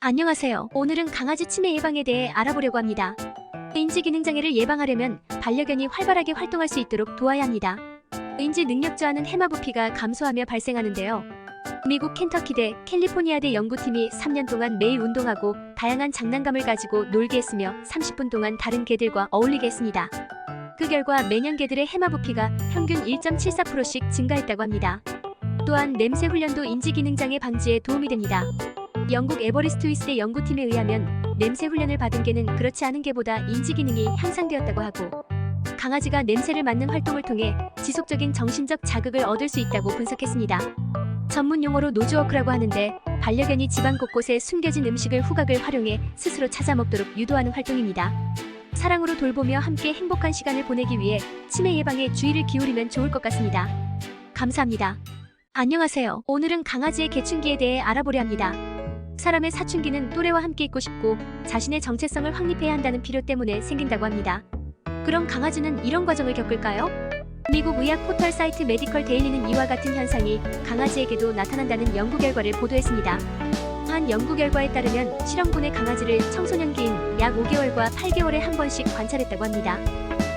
안녕하세요. 오늘은 강아지 치매 예방에 대해 알아보려고 합니다. 인지기능장애를 예방하려면 반려견이 활발하게 활동할 수 있도록 도와야 합니다. 인지 능력 저하는 해마부피가 감소하며 발생하는데요. 미국 켄터키대, 캘리포니아대 연구팀이 3년 동안 매일 운동하고 다양한 장난감을 가지고 놀게 했으며 30분 동안 다른 개들과 어울리게 했습니다. 그 결과 매년 개들의 해마부피가 평균 1.74%씩 증가했다고 합니다. 또한 냄새 훈련도 인지기능장애 방지에 도움이 됩니다. 영국 에버리스트 위스대 연구팀에 의하면 냄새 훈련을 받은 개는 그렇지 않은 개보다 인지기능이 향상되었다고 하고, 강아지가 냄새를 맡는 활동을 통해 지속적인 정신적 자극을 얻을 수 있다고 분석했습니다. 전문 용어로 노즈워크라고 하는데, 반려견이 집안 곳곳에 숨겨진 음식을 후각을 활용해 스스로 찾아 먹도록 유도하는 활동입니다. 사랑으로 돌보며 함께 행복한 시간을 보내기 위해 치매 예방에 주의를 기울이면 좋을 것 같습니다. 감사합니다. 안녕하세요. 오늘은 강아지의 개춘기에 대해 알아보려 합니다. 사람의 사춘기는 또래와 함께 있고 싶고 자신의 정체성을 확립해야 한다는 필요 때문에 생긴다고 합니다. 그럼 강아지는 이런 과정을 겪을까요? 미국 의학 포털 사이트 메디컬 데일리는 이와 같은 현상이 강아지에게도 나타난다는 연구 결과를 보도했습니다. 한 연구 결과에 따르면 실험군의 강아지를 청소년기인 약 5개월과 8개월에 한 번씩 관찰했다고 합니다.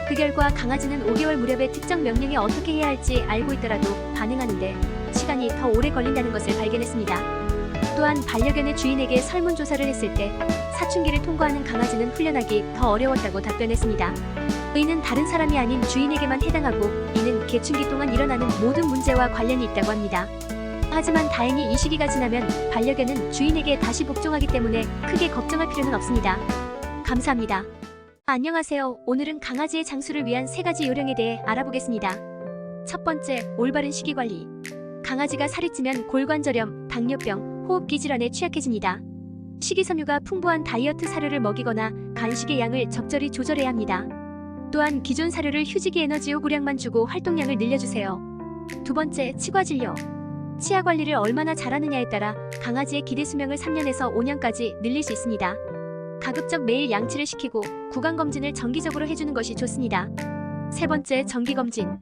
그 결과 강아지는 5개월 무렵에 특정 명령에 어떻게 해야 할지 알고 있더라도 반응하는데 시간이 더 오래 걸린다는 것을 발견했습니다. 또한 반려견의 주인에게 설문조사를 했을 때 사춘기를 통과하는 강아지는 훈련하기 더 어려웠다고 답변했습니다. 의는 다른 사람이 아닌 주인에게만 해당하고 이는 개춘기 동안 일어나는 모든 문제와 관련이 있다고 합니다. 하지만 다행히 이 시기가 지나면 반려견은 주인에게 다시 복종하기 때문에 크게 걱정할 필요는 없습니다. 감사합니다. 안녕하세요. 오늘은 강아지의 장수를 위한 3가지 요령에 대해 알아보겠습니다. 첫 번째, 올바른 식이관리. 강아지가 살이 찌면 골관절염, 당뇨병, 호흡기 질환에 취약해집니다. 식이섬유가 풍부한 다이어트 사료를 먹이거나 간식의 양을 적절히 조절해야 합니다. 또한 기존 사료를 휴지기 에너지 요구량만 주고 활동량을 늘려주세요. 두 번째, 치과 진료. 치아 관리를 얼마나 잘하느냐에 따라 강아지의 기대 수명을 3년에서 5년까지 늘릴 수 있습니다. 가급적 매일 양치를 시키고 구강검진을 정기적으로 해주는 것이 좋습니다. 세 번째, 정기검진.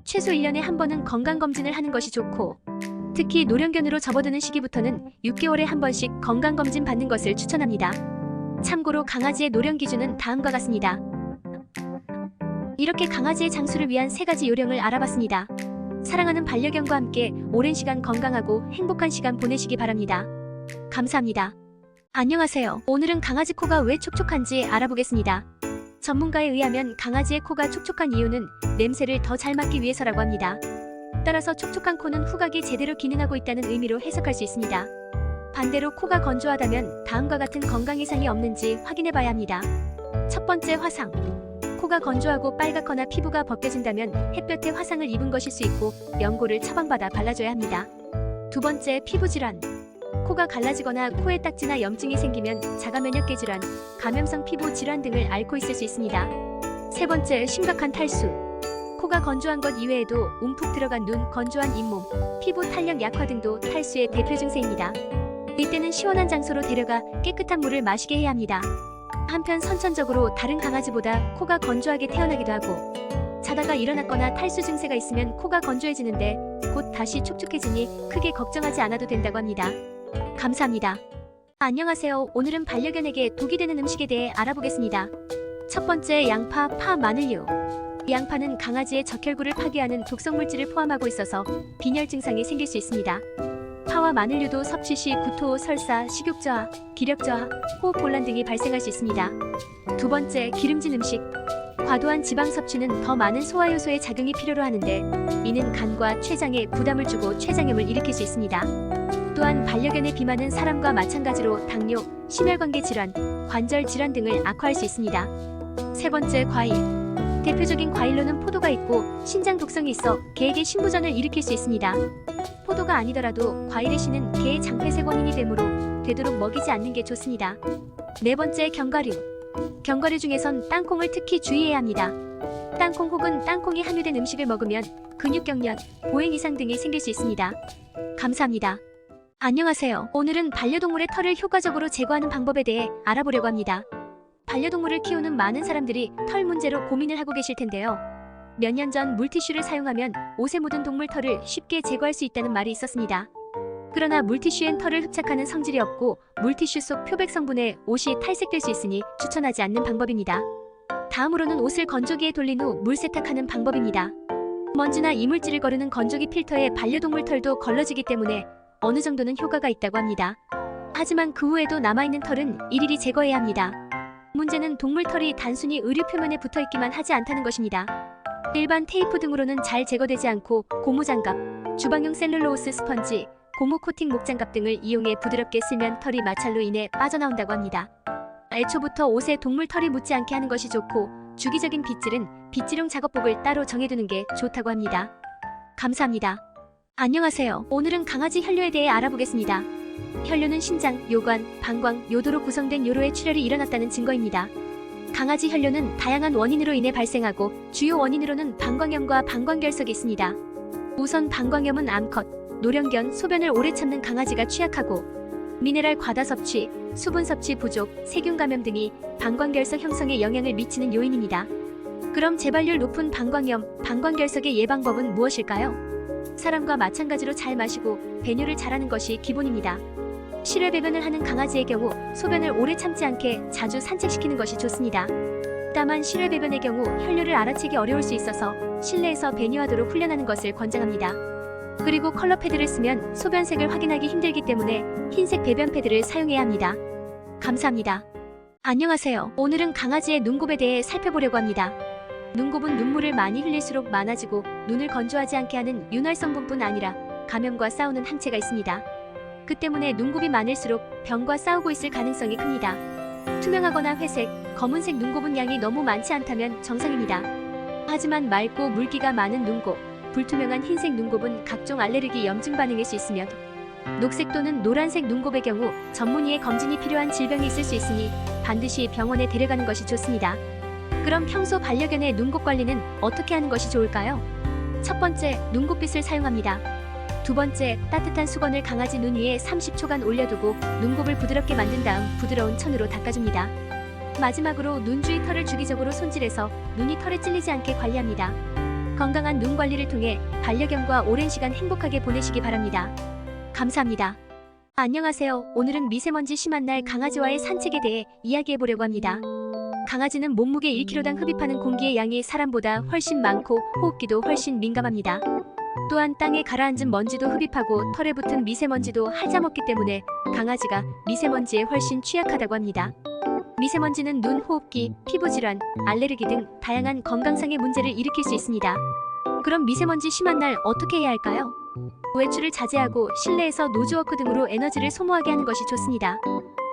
최소 1년에 한 번은 건강검진을 하는 것이 좋고, 특히 노령견으로 접어드는 시기부터는 6개월에 한 번씩 건강검진 받는 것을 추천합니다. 참고로 강아지의 노령 기준은 다음과 같습니다. 이렇게 강아지의 장수를 위한 3가지 요령을 알아봤습니다. 사랑하는 반려견과 함께 오랜 시간 건강하고 행복한 시간 보내시기 바랍니다. 감사합니다. 안녕하세요. 오늘은 강아지 코가 왜 촉촉한지 알아보겠습니다. 전문가에 의하면 강아지의 코가 촉촉한 이유는 냄새를 더 잘 맡기 위해서라고 합니다. 따라서 촉촉한 코는 후각이 제대로 기능하고 있다는 의미로 해석할 수 있습니다. 반대로 코가 건조하다면 다음과 같은 건강 이상이 없는지 확인해 봐야 합니다. 첫 번째, 화상. 코가 건조하고 빨갛거나 피부가 벗겨진다면 햇볕에 화상을 입은 것일 수 있고 연고를 처방받아 발라줘야 합니다. 두 번째, 피부 질환. 코가 갈라지거나 코에 딱지나 염증이 생기면 자가면역계 질환, 감염성 피부 질환 등을 앓고 있을 수 있습니다. 세 번째, 심각한 탈수. 코가 건조한 것 이외에도 움푹 들어간 눈, 건조한 잇몸, 피부 탄력 약화 등도 탈수의 대표 증세입니다. 이때는 시원한 장소로 데려가 깨끗한 물을 마시게 해야 합니다. 한편 선천적으로 다른 강아지보다 코가 건조하게 태어나기도 하고, 자다가 일어났거나 탈수 증세가 있으면 코가 건조해지는데 곧 다시 촉촉해지니 크게 걱정하지 않아도 된다고 합니다. 감사합니다. 안녕하세요. 오늘은 반려견에게 독이 되는 음식에 대해 알아보겠습니다. 첫 번째, 양파, 파, 마늘류. 양파는 강아지의 적혈구를 파괴하는 독성 물질을 포함하고 있어서 빈혈 증상이 생길 수 있습니다. 파와 마늘류도 섭취 시 구토, 설사, 식욕 저하, 기력 저하, 호흡 곤란 등이 발생할 수 있습니다. 두 번째, 기름진 음식. 과도한 지방 섭취는 더 많은 소화 효소의 작용이 필요로 하는데 이는 간과 췌장에 부담을 주고 췌장염을 일으킬 수 있습니다. 또한 반려견의 비만은 사람과 마찬가지로 당뇨, 심혈관계 질환, 관절 질환 등을 악화할 수 있습니다. 세 번째, 과일. 대표적인 과일로는 포도가 있고 신장 독성이 있어 개에게 신부전을 일으킬 수 있습니다. 포도가 아니더라도 과일의 씨는 개의 장폐색 원인이 되므로 되도록 먹이지 않는 게 좋습니다. 네 번째, 견과류. 견과류 중에선 땅콩을 특히 주의해야 합니다. 땅콩 혹은 땅콩이 함유된 음식을 먹으면 근육경련, 보행 이상 등이 생길 수 있습니다. 감사합니다. 안녕하세요. 오늘은 반려동물의 털을 효과적으로 제거하는 방법에 대해 알아보려고 합니다. 반려동물을 키우는 많은 사람들이 털 문제로 고민을 하고 계실 텐데요. 몇 년 전 물티슈를 사용하면 옷에 묻은 동물 털을 쉽게 제거할 수 있다는 말이 있었습니다. 그러나 물티슈엔 털을 흡착하는 성질이 없고 물티슈 속 표백 성분에 옷이 탈색될 수 있으니 추천하지 않는 방법입니다. 다음으로는 옷을 건조기에 돌린 후 물 세탁하는 방법입니다. 먼지나 이물질을 거르는 건조기 필터에 반려동물 털도 걸러지기 때문에 어느 정도는 효과가 있다고 합니다. 하지만 그 후에도 남아있는 털은 일일이 제거해야 합니다. 문제는 동물 털이 단순히 의류 표면에 붙어있기만 하지 않다는 것입니다. 일반 테이프 등으로는 잘 제거되지 않고 고무장갑, 주방용 셀룰로스 스펀지, 고무 코팅 목장갑 등을 이용해 부드럽게 쓸면 털이 마찰로 인해 빠져나온다고 합니다. 애초부터 옷에 동물 털이 묻지 않게 하는 것이 좋고 주기적인 빗질은 빗질용 작업복을 따로 정해두는 게 좋다고 합니다. 감사합니다. 안녕하세요. 오늘은 강아지 혈뇨에 대해 알아보겠습니다. 혈뇨는 심장, 요관, 방광, 요도로 구성된 요로의 출혈이 일어났다는 증거입니다. 강아지 혈뇨는 다양한 원인으로 인해 발생하고 주요 원인으로는 방광염과 방광결석이 있습니다. 우선 방광염은 암컷, 노령견, 소변을 오래 참는 강아지가 취약하고 미네랄 과다 섭취, 수분 섭취 부족, 세균 감염 등이 방광결석 형성에 영향을 미치는 요인입니다. 그럼 재발률 높은 방광염, 방광결석의 예방법은 무엇일까요? 사람과 마찬가지로 잘 마시고 배뇨를 잘하는 것이 기본입니다. 실외 배변을 하는 강아지의 경우 소변을 오래 참지 않게 자주 산책시키는 것이 좋습니다. 다만 실외 배변의 경우 혈뇨를 알아채기 어려울 수 있어서 실내에서 배뇨하도록 훈련하는 것을 권장합니다. 그리고 컬러 패드를 쓰면 소변색을 확인하기 힘들기 때문에 흰색 배변 패드를 사용해야 합니다. 감사합니다. 안녕하세요. 오늘은 강아지의 눈곱에 대해 살펴보려고 합니다. 눈곱은 눈물을 많이 흘릴수록 많아지고 눈을 건조하지 않게 하는 윤활 성분뿐 아니라 감염과 싸우는 항체가 있습니다. 그 때문에 눈곱이 많을수록 병과 싸우고 있을 가능성이 큽니다. 투명하거나 회색, 검은색 눈곱은 양이 너무 많지 않다면 정상입니다. 하지만 맑고 물기가 많은 눈곱, 불투명한 흰색 눈곱은 각종 알레르기 염증 반응일 수 있으며 녹색 또는 노란색 눈곱의 경우 전문의의 검진이 필요한 질병이 있을 수 있으니 반드시 병원에 데려가는 것이 좋습니다. 그럼 평소 반려견의 눈곱 관리는 어떻게 하는 것이 좋을까요? 첫 번째, 눈곱빗을 사용합니다. 두 번째, 따뜻한 수건을 강아지 눈 위에 30초간 올려두고 눈곱을 부드럽게 만든 다음 부드러운 천으로 닦아줍니다. 마지막으로 눈 주위 털을 주기적으로 손질해서 눈이 털에 찔리지 않게 관리합니다. 건강한 눈 관리를 통해 반려견과 오랜 시간 행복하게 보내시기 바랍니다. 감사합니다. 안녕하세요. 오늘은 미세먼지 심한 날 강아지와의 산책에 대해 이야기해보려고 합니다. 강아지는 몸무게 1kg당 흡입하는 공기의 양이 사람보다 훨씬 많고 호흡기도 훨씬 민감합니다. 또한 땅에 가라앉은 먼지도 흡입하고 털에 붙은 미세먼지도 핥아먹기 때문에 강아지가 미세먼지에 훨씬 취약하다고 합니다. 미세먼지는 눈, 호흡기, 피부질환, 알레르기 등 다양한 건강상의 문제를 일으킬 수 있습니다. 그럼 미세먼지 심한 날 어떻게 해야 할까요? 외출을 자제하고 실내에서 노즈워크 등으로 에너지를 소모하게 하는 것이 좋습니다.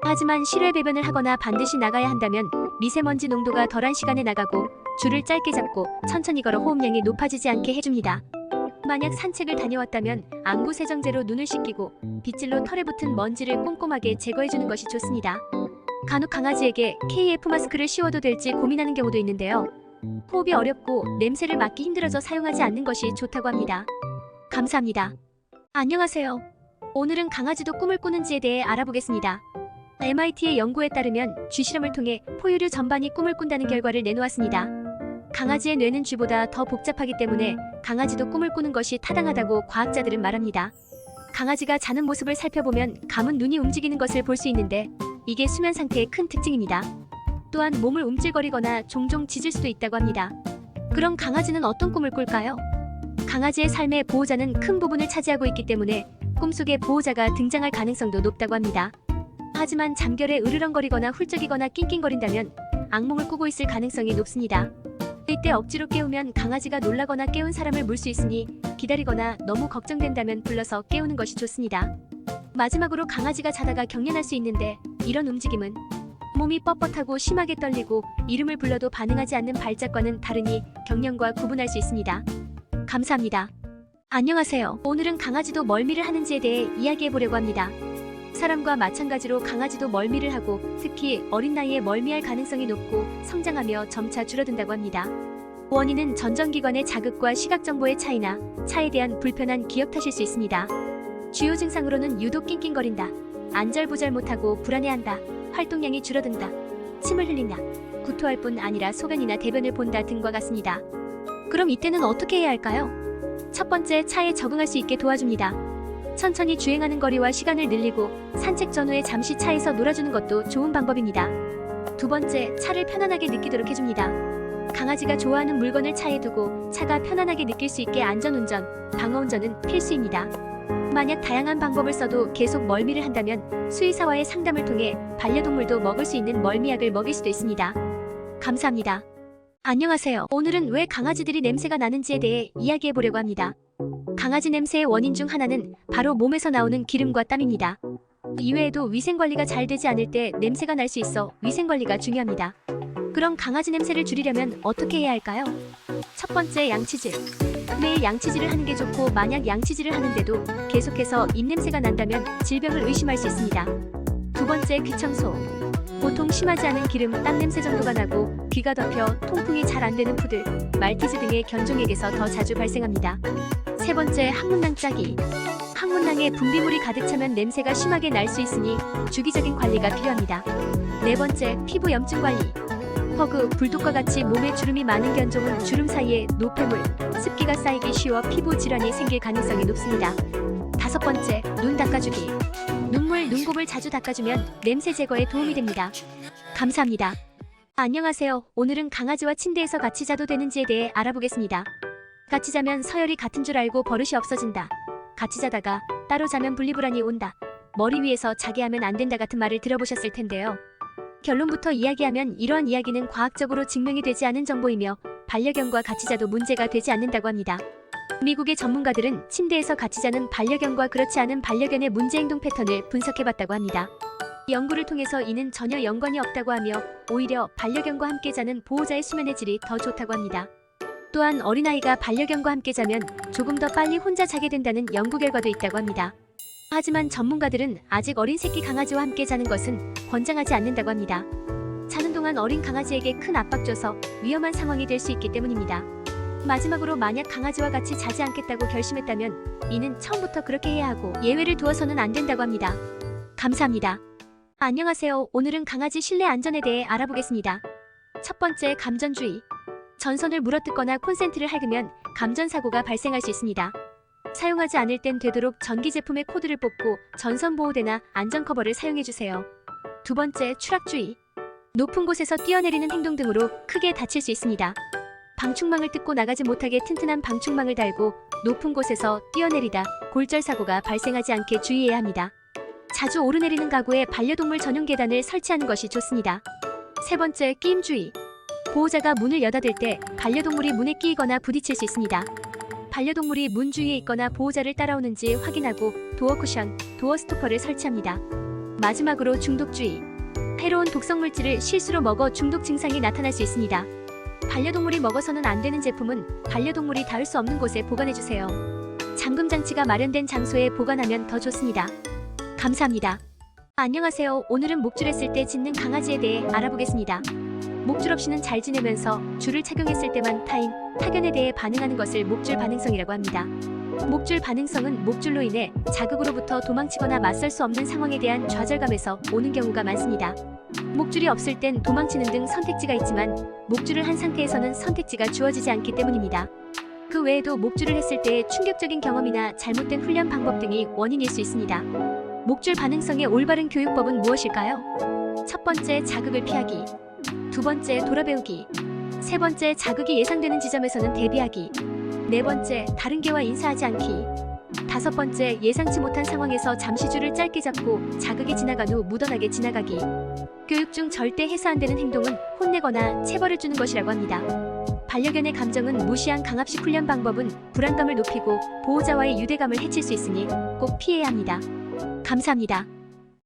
하지만 실외 배변을 하거나 반드시 나가야 한다면 미세먼지 농도가 덜한 시간에 나가고 줄을 짧게 잡고 천천히 걸어 호흡량이 높아지지 않게 해줍니다. 만약 산책을 다녀왔다면 안구 세정제로 눈을 씻기고 빗질로 털에 붙은 먼지를 꼼꼼하게 제거해주는 것이 좋습니다. 간혹 강아지에게 KF 마스크를 씌워도 될지 고민하는 경우도 있는데요. 호흡이 어렵고 냄새를 맡기 힘들어져 사용하지 않는 것이 좋다고 합니다. 감사합니다. 안녕하세요. 오늘은 강아지도 꿈을 꾸는지에 대해 알아보겠습니다. MIT의 연구에 따르면 쥐 실험을 통해 포유류 전반이 꿈을 꾼다는 결과를 내놓았습니다. 강아지의 뇌는 쥐보다 더 복잡하기 때문에 강아지도 꿈을 꾸는 것이 타당하다고 과학자들은 말합니다. 강아지가 자는 모습을 살펴보면 감은 눈이 움직이는 것을 볼 수 있는데 이게 수면 상태의 큰 특징입니다. 또한 몸을 움찔거리거나 종종 짖을 수도 있다고 합니다. 그럼 강아지는 어떤 꿈을 꿀까요? 강아지의 삶의 보호자는 큰 부분을 차지하고 있기 때문에 꿈속에 보호자가 등장할 가능성도 높다고 합니다. 하지만 잠결에 으르렁거리거나 훌쩍이거나 낑낑거린다면 악몽을 꾸고 있을 가능성이 높습니다. 이때 억지로 깨우면 강아지가 놀라거나 깨운 사람을 물 수 있으니 기다리거나 너무 걱정된다면 불러서 깨우는 것이 좋습니다. 마지막으로 강아지가 자다가 경련할 수 있는데 이런 움직임은 몸이 뻣뻣하고 심하게 떨리고 이름을 불러도 반응하지 않는 발작과는 다르니 경련과 구분할 수 있습니다. 감사합니다. 안녕하세요. 오늘은 강아지도 멀미를 하는지에 대해 이야기해보려고 합니다. 사람과 마찬가지로 강아지도 멀미를 하고 특히 어린 나이에 멀미할 가능성이 높고 성장하며 점차 줄어든다고 합니다. 원인은 전정기관의 자극과 시각정보의 차이나 차에 대한 불편한 기억 탓일 수 있습니다. 주요 증상으로는 유독 낑낑거린다, 안절부절 못하고 불안해한다, 활동량이 줄어든다, 침을 흘린다, 구토할 뿐 아니라 소변이나 대변을 본다 등과 같습니다. 그럼 이때는 어떻게 해야 할까요? 첫 번째, 차에 적응할 수 있게 도와줍니다. 천천히 주행하는 거리와 시간을 늘리고 산책 전후에 잠시 차에서 놀아주는 것도 좋은 방법입니다. 두 번째, 차를 편안하게 느끼도록 해줍니다. 강아지가 좋아하는 물건을 차에 두고 차가 편안하게 느낄 수 있게 안전운전, 방어운전은 필수입니다. 만약 다양한 방법을 써도 계속 멀미를 한다면 수의사와의 상담을 통해 반려동물도 먹을 수 있는 멀미약을 먹일 수도 있습니다. 감사합니다. 안녕하세요. 오늘은 왜 강아지들이 냄새가 나는지에 대해 이야기해보려고 합니다. 강아지 냄새의 원인 중 하나는 바로 몸에서 나오는 기름과 땀입니다. 이외에도 위생관리가 잘 되지 않을 때 냄새가 날 수 있어 위생관리가 중요합니다. 그럼 강아지 냄새를 줄이려면 어떻게 해야 할까요? 첫 번째, 양치질. 매일 양치질을 하는 게 좋고, 만약 양치질을 하는데도 계속해서 입냄새가 난다면 질병을 의심할 수 있습니다. 두 번째, 귀 청소. 보통 심하지 않은 기름, 땀 냄새 정도가 나고 귀가 덮여 통풍이 잘 안 되는 푸들, 말티즈 등의 견종에게서 더 자주 발생합니다. 세 번째, 항문낭 짜기. 항문낭에 분비물이 가득 차면 냄새가 심하게 날 수 있으니 주기적인 관리가 필요합니다. 네 번째, 피부 염증 관리. 퍼그, 불독과 같이 몸에 주름이 많은 견종은 주름 사이에 노폐물, 습기가 쌓이기 쉬워 피부 질환이 생길 가능성이 높습니다. 다섯 번째, 눈 닦아주기. 눈물, 눈곱을 자주 닦아주면 냄새 제거에 도움이 됩니다. 감사합니다. 안녕하세요. 오늘은 강아지와 침대에서 같이 자도 되는지에 대해 알아보겠습니다. 같이 자면 서열이 같은 줄 알고 버릇이 없어진다. 같이 자다가 따로 자면 분리불안이 온다. 머리 위에서 자게 하면 안 된다 같은 말을 들어보셨을 텐데요. 결론부터 이야기하면 이러한 이야기는 과학적으로 증명이 되지 않은 정보이며 반려견과 같이 자도 문제가 되지 않는다고 합니다. 미국의 전문가들은 침대에서 같이 자는 반려견과 그렇지 않은 반려견의 문제 행동 패턴을 분석해봤다고 합니다. 연구를 통해서 이는 전혀 연관이 없다고 하며 오히려 반려견과 함께 자는 보호자의 수면의 질이 더 좋다고 합니다. 또한 어린아이가 반려견과 함께 자면 조금 더 빨리 혼자 자게 된다는 연구 결과도 있다고 합니다. 하지만 전문가들은 아직 어린 새끼 강아지와 함께 자는 것은 권장하지 않는다고 합니다. 자는 동안 어린 강아지에게 큰 압박 줘서 위험한 상황이 될 수 있기 때문입니다. 마지막으로, 만약 강아지와 같이 자지 않겠다고 결심했다면 이는 처음부터 그렇게 해야 하고 예외를 두어서는 안 된다고 합니다. 감사합니다. 안녕하세요. 오늘은 강아지 실내 안전에 대해 알아보겠습니다. 첫 번째, 감전주의. 전선을 물어뜯거나 콘센트를 핥으면 감전 사고가 발생할 수 있습니다. 사용하지 않을 땐 되도록 전기 제품의 코드를 뽑고 전선 보호대나 안전 커버를 사용해주세요. 두 번째, 추락주의. 높은 곳에서 뛰어내리는 행동 등으로 크게 다칠 수 있습니다. 방충망을 뜯고 나가지 못하게 튼튼한 방충망을 달고 높은 곳에서 뛰어내리다 골절 사고가 발생하지 않게 주의해야 합니다. 자주 오르내리는 가구에 반려동물 전용 계단을 설치하는 것이 좋습니다. 세 번째, 끼임주의. 보호자가 문을 여닫을 때 반려동물이 문에 끼이거나 부딪힐 수 있습니다. 반려동물이 문 주위에 있거나 보호자를 따라오는지 확인하고 도어 쿠션, 도어 스토퍼를 설치합니다. 마지막으로, 중독주의. 해로운 독성 물질을 실수로 먹어 중독 증상이 나타날 수 있습니다. 반려동물이 먹어서는 안 되는 제품은 반려동물이 닿을 수 없는 곳에 보관해주세요. 잠금 장치가 마련된 장소에 보관하면 더 좋습니다. 감사합니다. 안녕하세요. 오늘은 목줄했을 때 짖는 강아지에 대해 알아보겠습니다. 목줄 없이는 잘 지내면서 줄을 착용했을 때만 타견에 대해 반응하는 것을 목줄 반응성이라고 합니다. 목줄 반응성은 목줄로 인해 자극으로부터 도망치거나 맞설 수 없는 상황에 대한 좌절감에서 오는 경우가 많습니다. 목줄이 없을 땐 도망치는 등 선택지가 있지만 목줄을 한 상태에서는 선택지가 주어지지 않기 때문입니다. 그 외에도 목줄을 했을 때의 충격적인 경험이나 잘못된 훈련 방법 등이 원인일 수 있습니다. 목줄 반응성의 올바른 교육법은 무엇일까요? 첫 번째, 자극을 피하기. 두 번째, 돌아배우기. 세 번째, 자극이 예상되는 지점에서는 대비하기. 네 번째, 다른 개와 인사하지 않기. 다섯 번째, 예상치 못한 상황에서 잠시 줄을 짧게 잡고 자극이 지나간 후 무던하게 지나가기. 교육 중 절대 해서 안 되는 행동은 혼내거나 체벌을 주는 것이라고 합니다. 반려견의 감정은 무시한 강압식 훈련 방법은 불안감을 높이고 보호자와의 유대감을 해칠 수 있으니 꼭 피해야 합니다. 감사합니다.